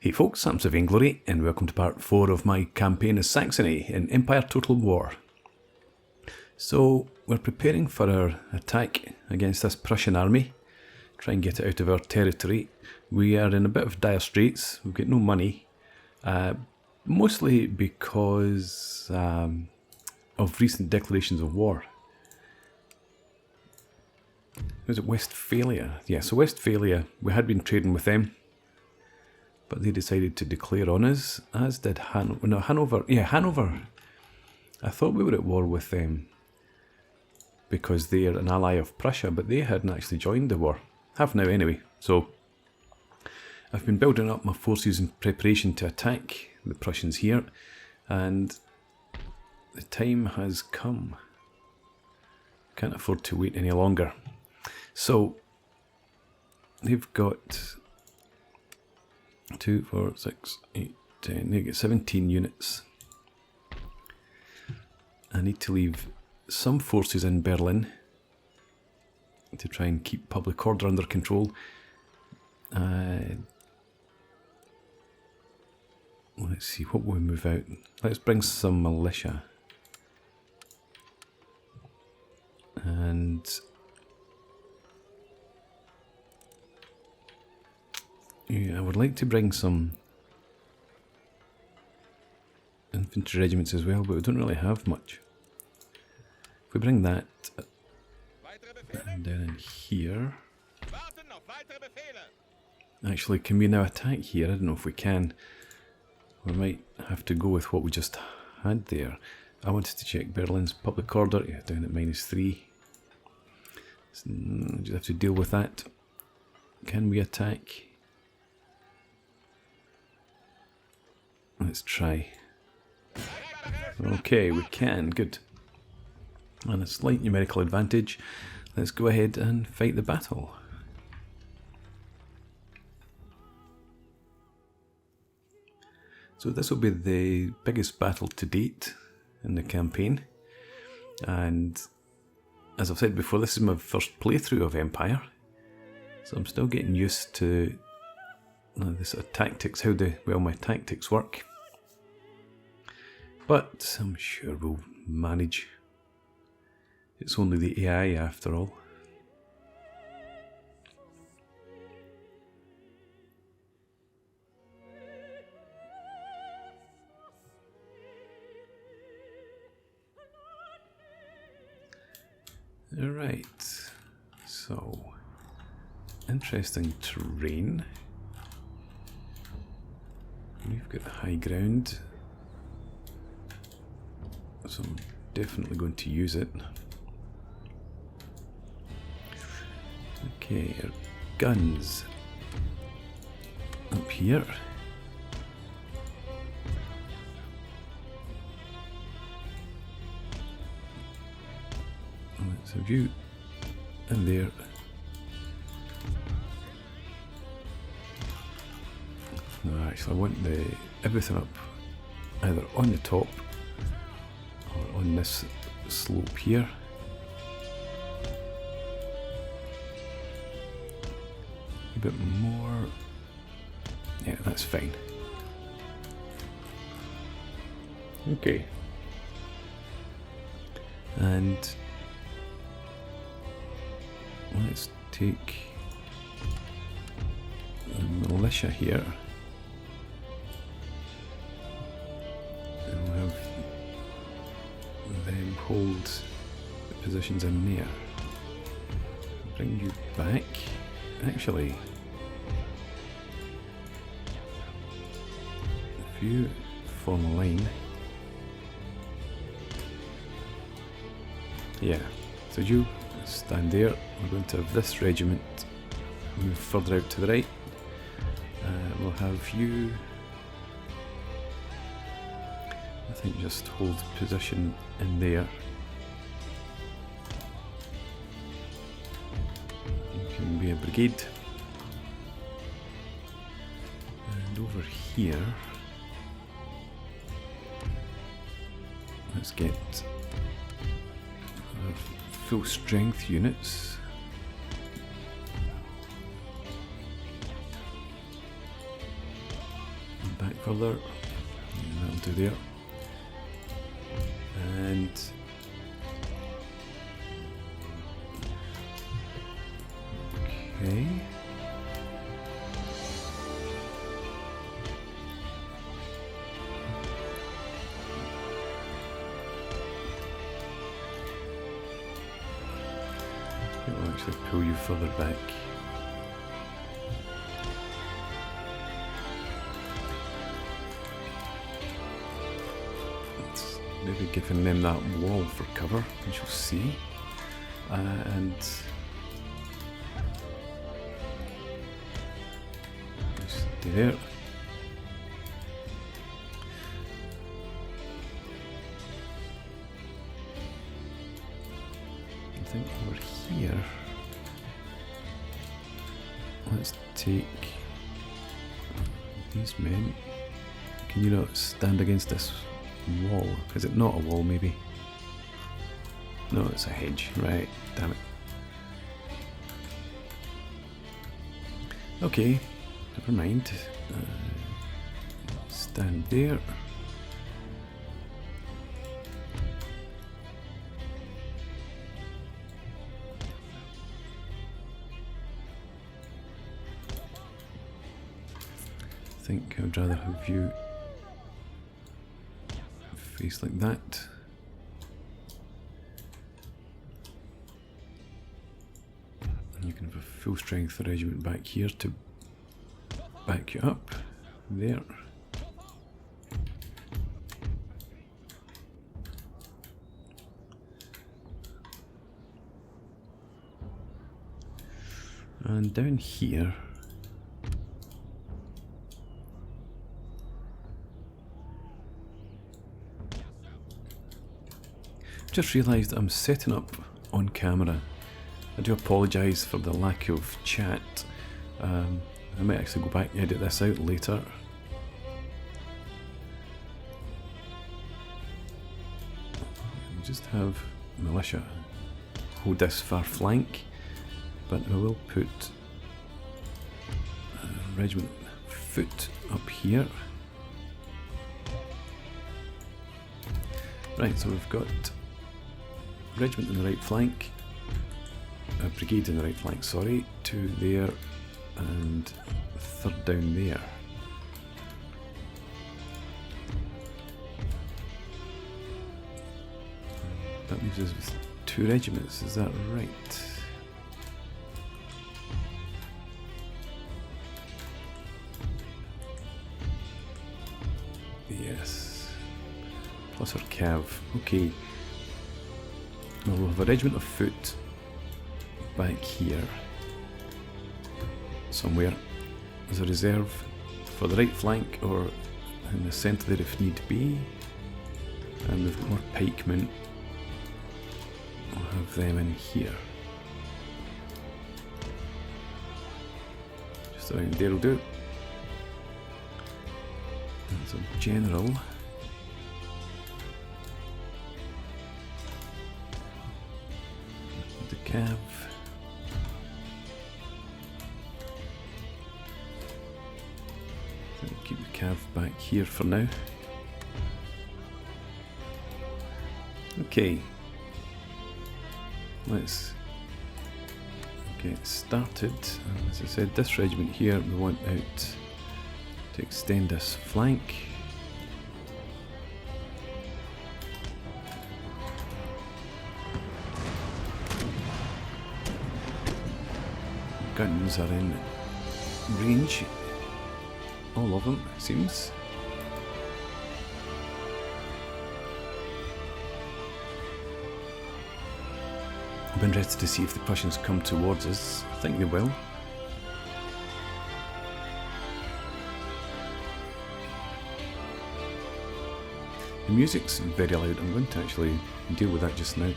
Hey folks, I'm Vainglory, and welcome to part 4 of my campaign as Saxony in Empire Total War. So, we're preparing for our attack against this Prussian army, try and get it out of our territory. We are in a bit of dire straits, we've got no money, mostly because of recent declarations of war. Was it Westphalia? Yeah, so Westphalia, we had been trading with them, but they decided to declare on us, as did Hanover. No, Hanover. Yeah, Hanover. I thought we were at war with them because they're an ally of Prussia, but they hadn't actually joined the war. Have now anyway. So I've been building up my forces in preparation to attack the Prussians here, and the time has come. Can't afford to wait any longer. So they've got 2, 4, 6, 8, 10. They get 17 units. I need to leave some forces in Berlin to try and keep public order under control. Let's see, what will we move out? Let's bring some militia. And yeah, I would like to bring some infantry regiments as well, but we don't really have much. If we bring that and then in here. Actually, can we now attack here? I don't know if we can. We might have to go with what we just had there. I wanted to check Berlin's public order. Yeah, down at -3. So, just have to deal with that. Can we attack? Let's try. Okay, we can. Good. And a slight numerical advantage. Let's go ahead and fight the battle. So this will be the biggest battle to date in the campaign. And as I've said before, this is my first playthrough of Empire. So I'm still getting used to this tactics, how my tactics work. But I'm sure we'll manage. It's only the AI after all. Alright, so interesting terrain. We've got high ground, so I'm definitely going to use it. Okay, our guns up here. Let's have you in there. No, actually, I want everything up either on the top or on this slope here. A bit more. Yeah, that's fine. Okay. And let's take the militia here. And we'll have them hold the positions in there. Bring you back. Actually, if you form a line, yeah, so you stand there. We're going to have this regiment move further out to the right. We'll have you, I think, just hold position in there. Be a brigade, and over here let's get our full strength units. back further. And that'll do there. And okay. It will actually pull you further back. It's maybe giving them that wall for cover, we shall see. And stay there. I think over here, let's take these men. Can you not stand against this wall? Is it not a wall, maybe? No, it's a hedge. Right, damn it. Okay, never mind. Stand there. I think I'd rather have you face like that. And you can have a full strength regiment back here to back you up. There. And down here, just realised I'm setting up on camera. I do apologise for the lack of chat. I might actually go back and edit this out later. I'll just have militia hold this far flank, but I will put regiment foot up here. Right, so we've got regiment in the right flank, a brigade in the right flank, sorry, 2 there and 3rd down there. That leaves us with 2 regiments, is that right? Yes. Plus our cav. Okay. Well, we'll have a regiment of foot back here somewhere as a reserve for the right flank or in the centre there if need be. And we've got more pikemen. We'll have them in here. Just around there will do. That's a general. The cav. Keep the cav back here for now. Okay. Let's get started. As I said, this regiment here we want out to extend this flank. Guns are in range, all of them it seems. I'm interested to see if the Prussians come towards us. I think they will. The music's very loud. I'm going to actually deal with that just now.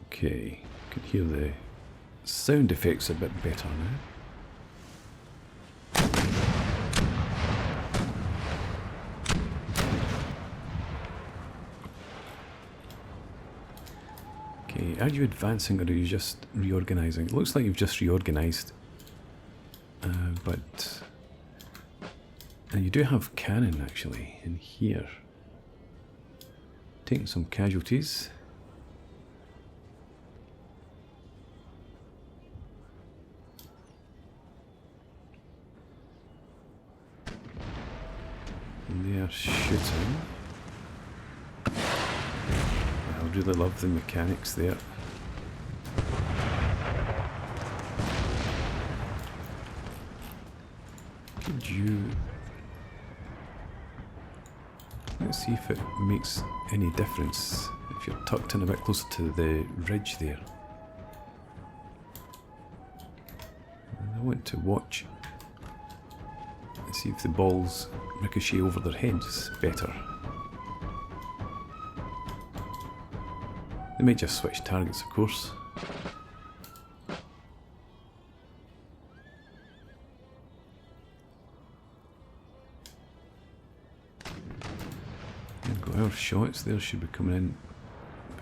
Okay, you can hear the sound effects a bit better now. are you advancing or are you just reorganising? It looks like you've just reorganised. But you do have cannon actually in here. Taking some casualties. And they are shooting. I really love the mechanics there. Could you... Let's see if it makes any difference if you're tucked in a bit closer to the ridge there. And I want to watch and see if the balls ricochet over their heads better. They might just switch targets, of course. We've got our shots there, should be coming in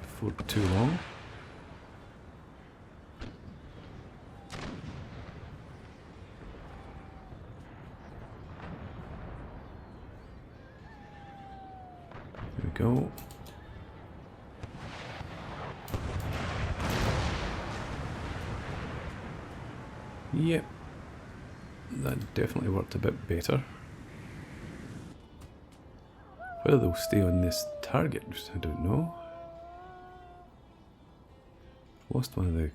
before too long. There we go. Yep, that definitely worked a bit better. Whether they'll stay on this target, I don't know. Lost one of the...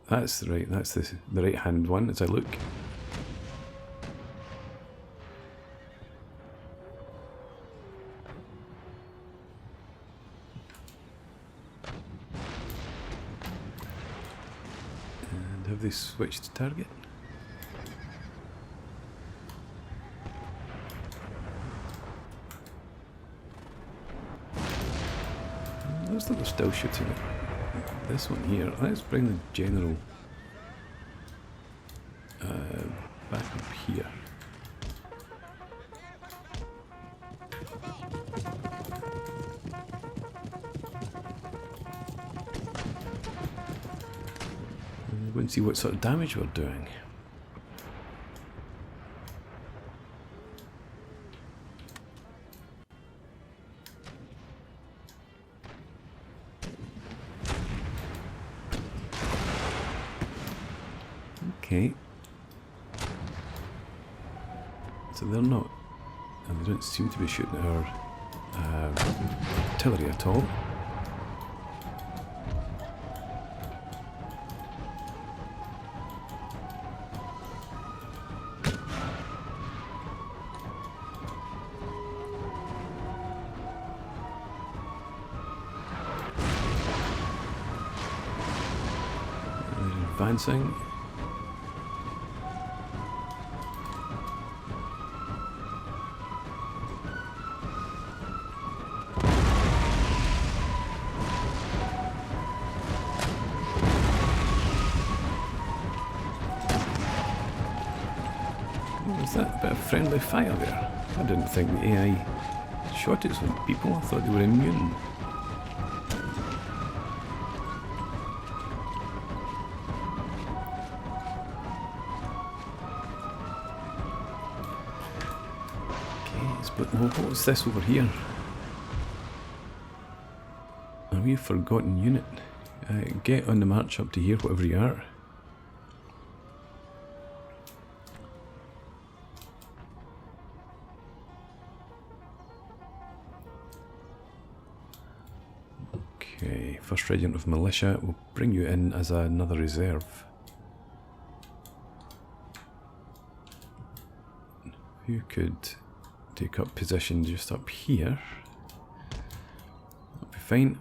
That's the right hand one as I look. And have they switched target? Looks like they're still shooting at this one here. Let's bring the general back up here. And we'll see what sort of damage we're doing. Okay. So they're not, and they don't seem to be shooting at our artillery at all. And they're advancing. Was that a bit of friendly fire there? I didn't think the AI shot its own people. I thought they were immune. Okay, but what was this over here? Are we a forgotten unit? Get on the march up to here, whatever you are. Okay, 1st Regiment of Militia, we'll bring you in as another reserve. If you could take up position just up here, that'll be fine.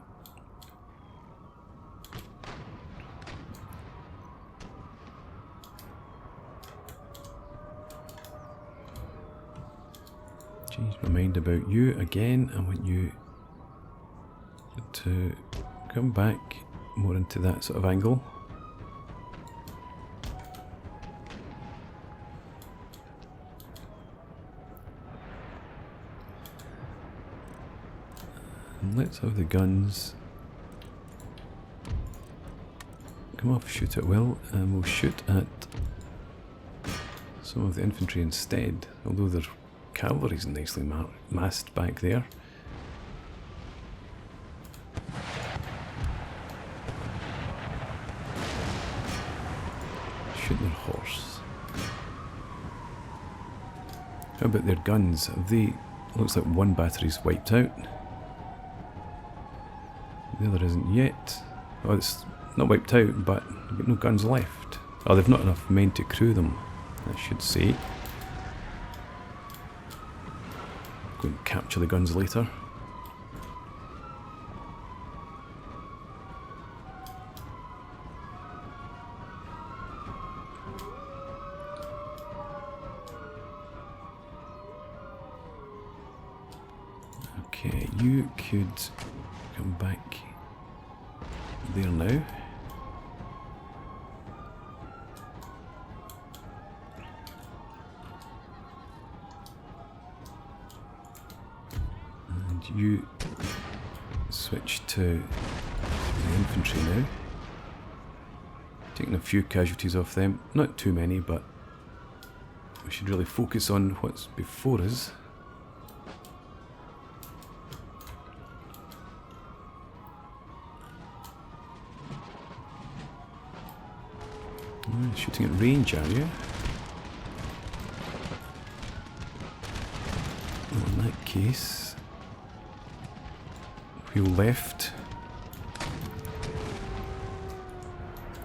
Changed my mind about you again. I want you to come back more into that sort of angle. And let's have the guns come off, shoot at will, and we'll shoot at some of the infantry instead, although their cavalry's nicely massed back there. Shoot their horse. How about their guns? Have they... Looks like one battery's wiped out. The other isn't yet. Oh, it's not wiped out, but they've got no guns left. Oh, they've not enough men to crew them, I should say. Go and capture the guns later. Okay, you could come back there now. And you switch to the infantry now. Taking a few casualties off them. Not too many, but we should really focus on what's before us. Shooting at range, are you? Well, in that case, wheel left,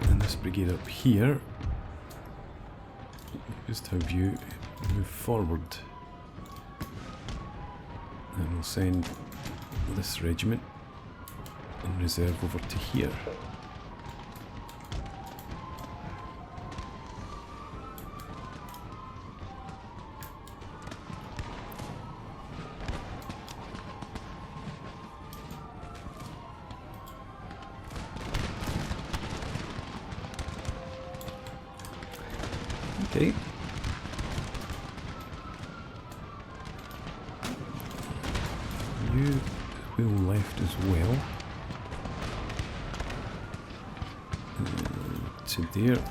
and this brigade up here. Just have you move forward, and we'll send this regiment in reserve over to here. Okay. You wheel left as well. To there.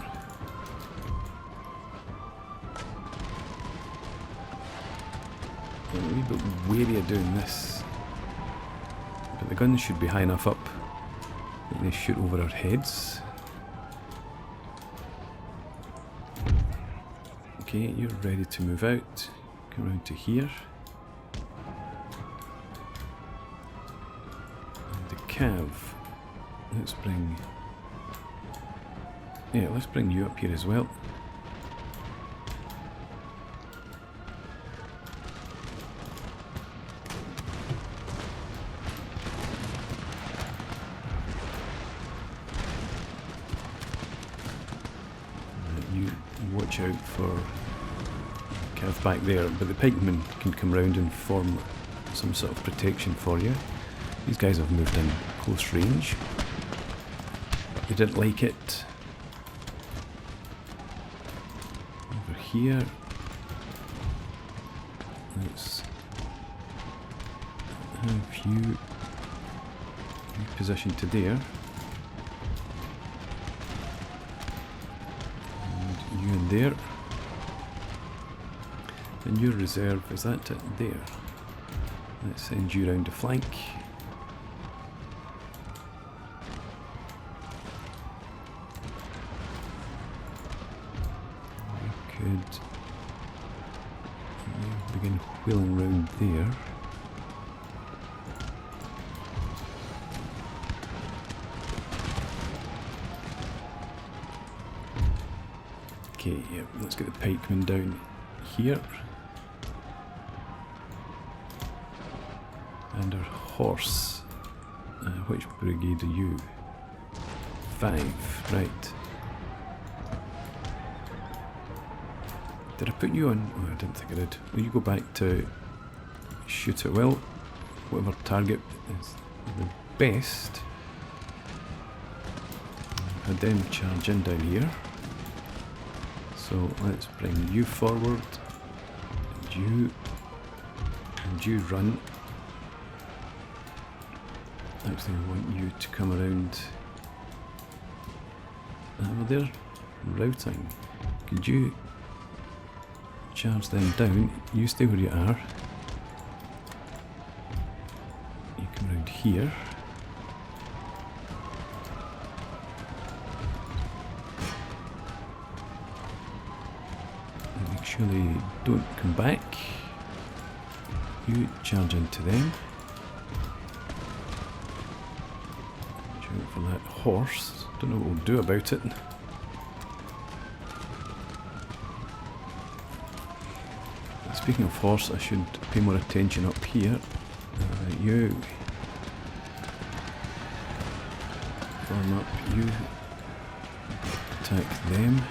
I'm a wee bit wary of doing this. But the guns should be high enough up that they shoot over our heads. Okay, you're ready to move out. Come around to here. And the cav. Let's bring... Yeah, let's bring you up here as well. You watch out for cav back there, but the pikemen can come round and form some sort of protection for you. These guys have moved in close range. They didn't like it. Over here. Let's have you repositioned to there. And you in there. And your reserve, is that it? There. Let's send you round the flank. We could begin wheeling round there. Okay, yeah, let's get the pikemen down here. And our horse. Which brigade are you? 5, right. Did I put you on? Oh, I didn't think I did. Will you go back to shoot at will? Whatever target is the best. Had them charge in down here. So let's bring you forward. And you run. Actually, I want you to come around Well, they're routing. Could you charge them down? You stay where you are. You come around here. And make sure they don't come back. You charge into them. Watch out for that horse. Don't know what we'll do about it. Speaking of horse, I should pay more attention up here. You form up, you attack them.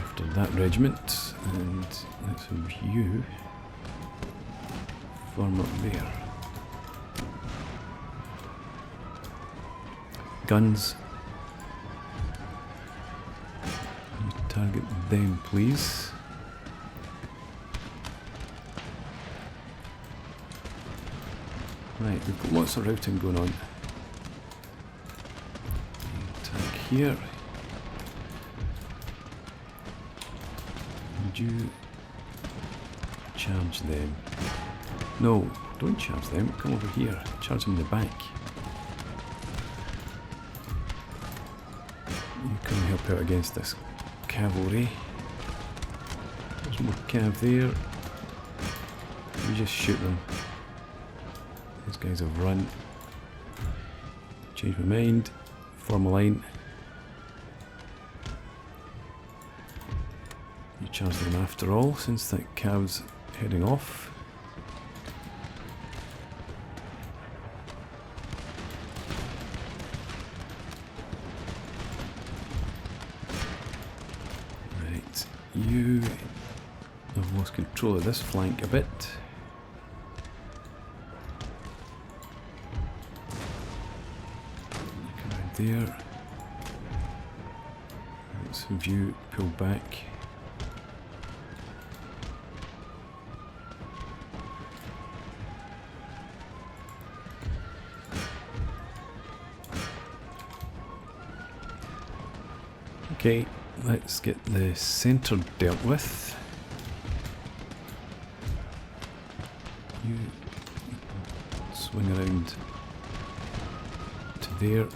After that regiment, and let's have you form up there. Guns. Target them, please. Right, we've got lots of routing going on. Attack here. And you charge them. No, don't charge them. Come over here. Charge them in the back. You come help out against this cavalry. There's more cav there. You just shoot them. These guys have run. Change my mind. Form a line. You charge them after all, since that cav's heading off. You have lost control of this flank a bit. Come around there. Let's have you pull back. Okay. Let's get the centre dealt with. You swing around to there. You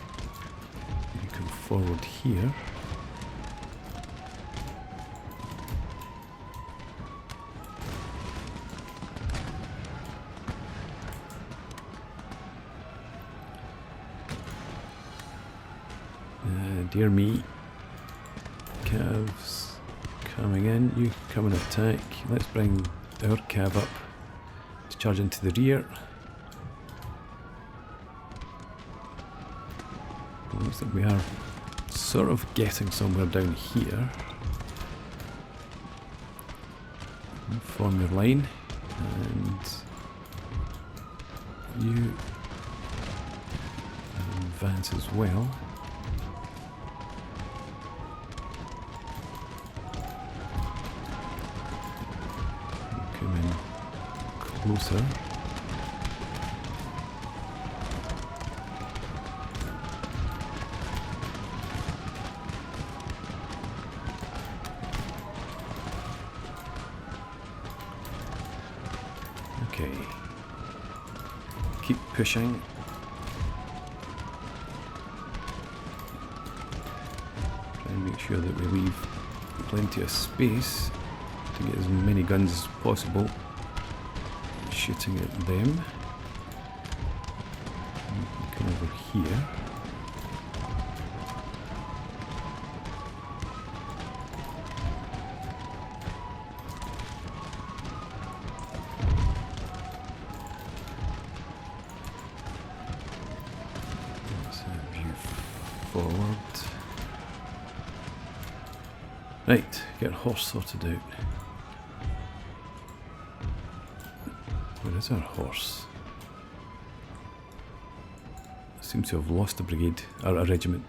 come forward here. Dear me. Cavs coming in, you come and attack. Let's bring our cav up to charge into the rear. Looks like we are sort of getting somewhere down here. Form your line, and you advance as well. Closer. Okay. Keep pushing. Try and make sure that we leave plenty of space to get as many guns as possible. Shooting at them. Come over here. Let's have you forward. Right, get horse sorted out. Where is our horse? Seems to have lost a brigade, or a regiment.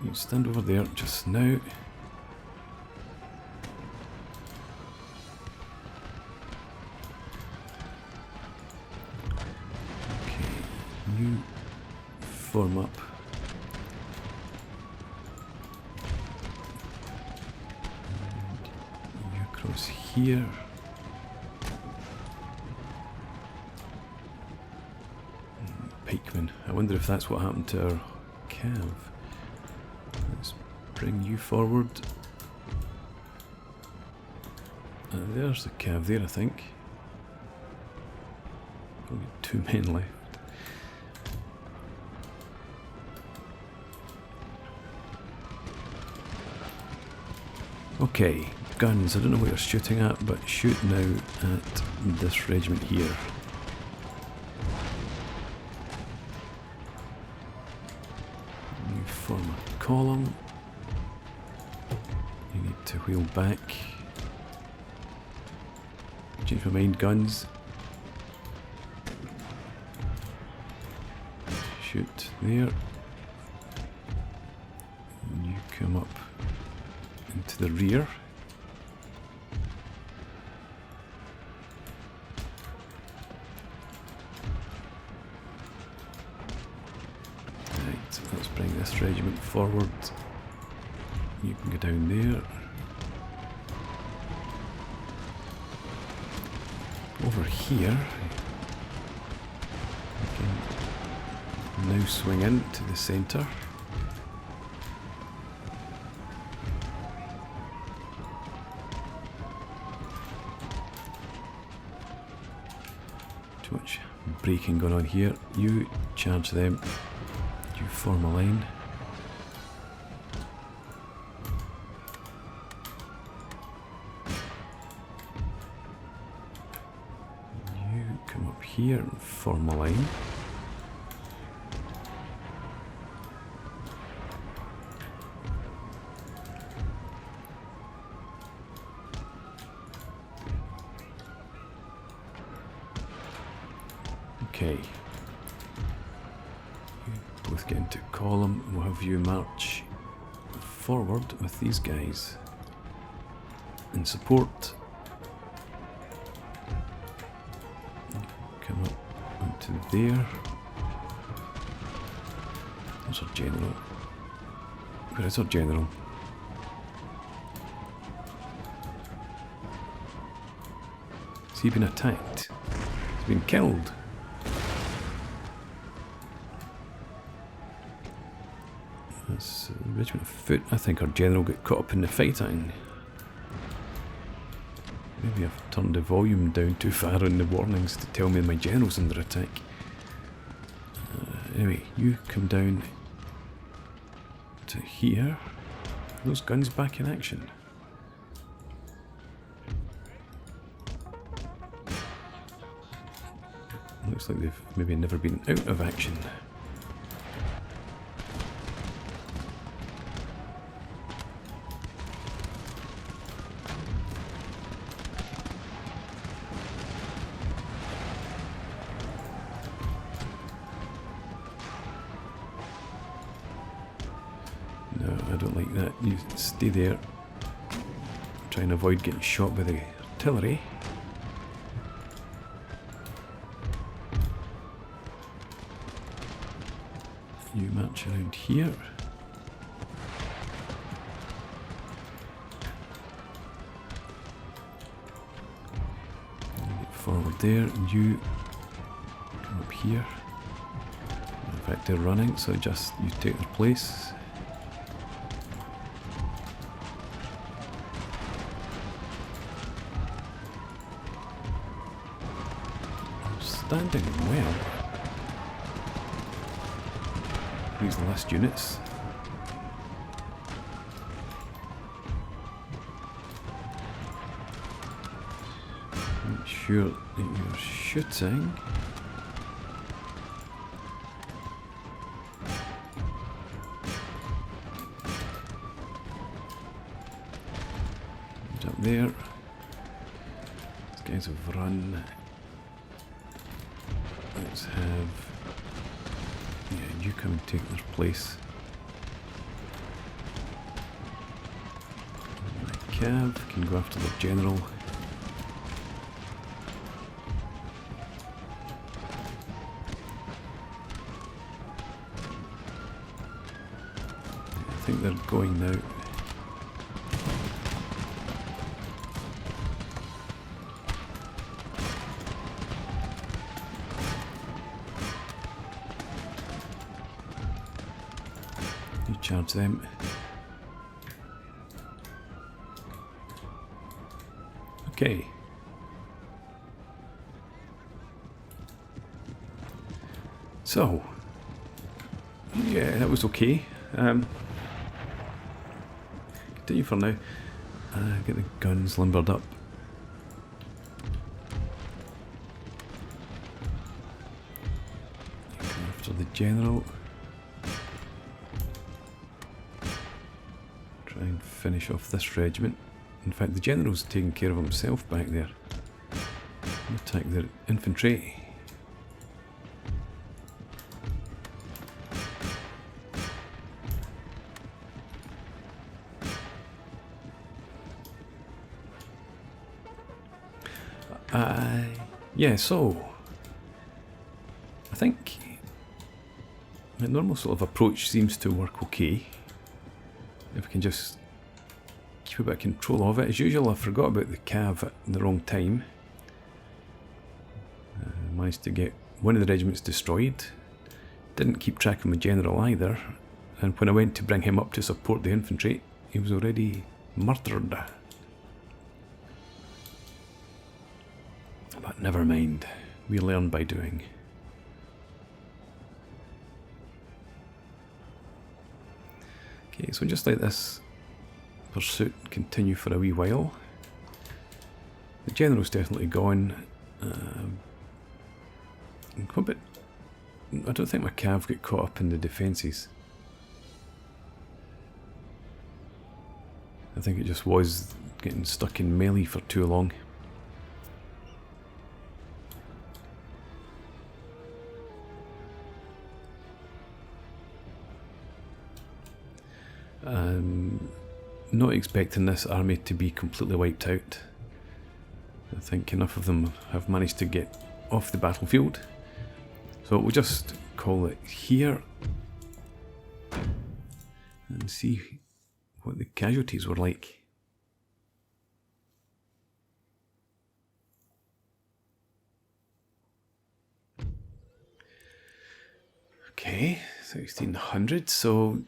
You stand over there just now. Okay, You form up. And you cross here. Pikemen. I wonder if that's what happened to our cav. Let's bring you forward. There's the cav there, I think. Only 2 men left. Okay, guns. I don't know what you're shooting at, but shoot now at this regiment here. You form a column. You need to wheel back. Change my mind, guns. Shoot there. And you come up into the rear. Right, let's bring this regiment forward. You can go down there. Over here, we can now swing into the centre. Too much braking going on here. You charge them. You form a line. Here and form a line. Okay. You both get into column and we'll have you march forward with these guys in support. Come up onto there. There's our general. Where is our general? Has he been attacked? He's been killed. That's a regiment of foot. I think our general got caught up in the fighting. Maybe I've turned the volume down too far on the warnings to tell me my general's under attack. Anyway, you come down to here. Are those guns back in action? Looks like they've maybe never been out of action. No, I don't like that. You stay there. Try and avoid getting shot by the artillery. You march around here. Get forward there, and you come up here. In fact, they're running, so just you take their place. Standing well. These last units. Make sure that you're shooting. Up there. These guys have run. Let's have... yeah, you come and take their place. My cav can go after the general. going now. You charge them. Okay. So, yeah, that was okay. Continue for now. Get the guns limbered up. After the general. Try and finish off this regiment. In fact, the general's taking care of himself back there. Attack their infantry. Yeah, so I think the normal sort of approach seems to work okay. If we can just keep a bit of control of it. As usual, I forgot about the cav at the wrong time. Managed to get one of the regiments destroyed. Didn't keep track of my general either. And when I went to bring him up to support the infantry, he was already murdered. But never mind, we learn by doing. Okay, so just let this pursuit continue for a wee while. The general's definitely gone. But I don't think my cav got caught up in the defences. I think it just was getting stuck in melee for too long. Not expecting this army to be completely wiped out. I think enough of them have managed to get off the battlefield. So we'll just call it here and see what the casualties were like. Okay, 1600, so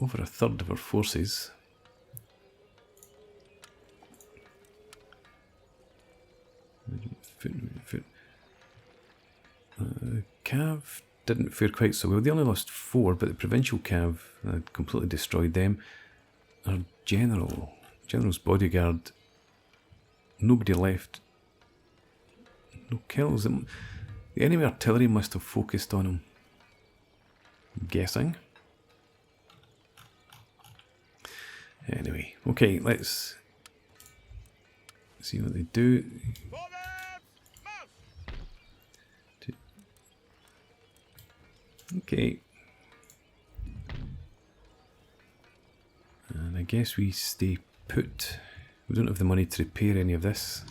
over a third of our forces. Cav didn't fare quite so well. They only lost 4, but the provincial cav had completely destroyed them. Our general's bodyguard, nobody left. No kills. The enemy artillery must have focused on him. I'm guessing. Anyway, okay, let's see what they do. Okay. And I guess we stay put. We don't have the money to repair any of this,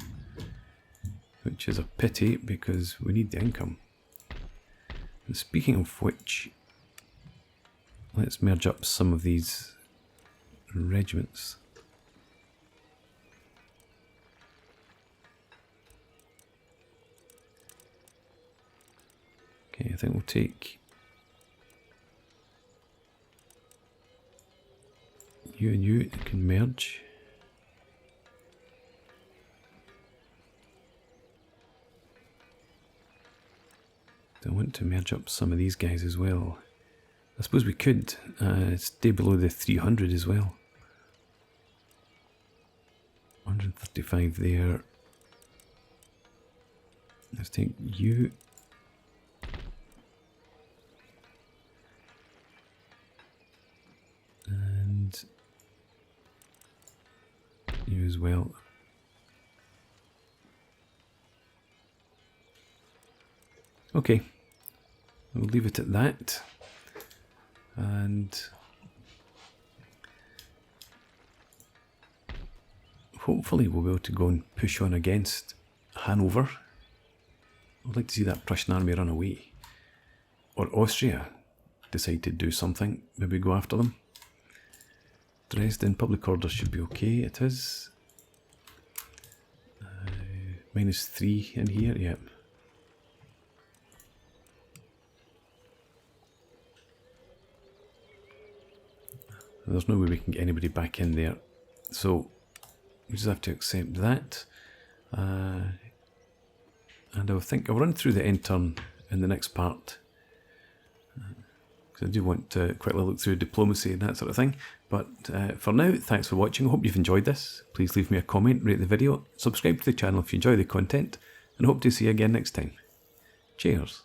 which is a pity because we need the income. And speaking of which, let's merge up some of these regiments. Okay, I think we'll take you and you can merge. I want to merge up some of these guys as well. I suppose we could stay below the 300 as well. 135 there. Let's take you. And you as well. Okay, we'll leave it at that. And hopefully we'll be able to go and push on against Hanover. I'd like to see that Prussian army run away. Or Austria decide to do something, maybe go after them. Dresden, public order should be okay. It is. -3 in here, yep. There's no way we can get anybody back in there. So, we just have to accept that. And I think I'll run through the end turn in the next part. Because I do want to quickly look through diplomacy and that sort of thing. But for now, thanks for watching. I hope you've enjoyed this. Please leave me a comment, rate the video, subscribe to the channel if you enjoy the content, and hope to see you again next time. Cheers.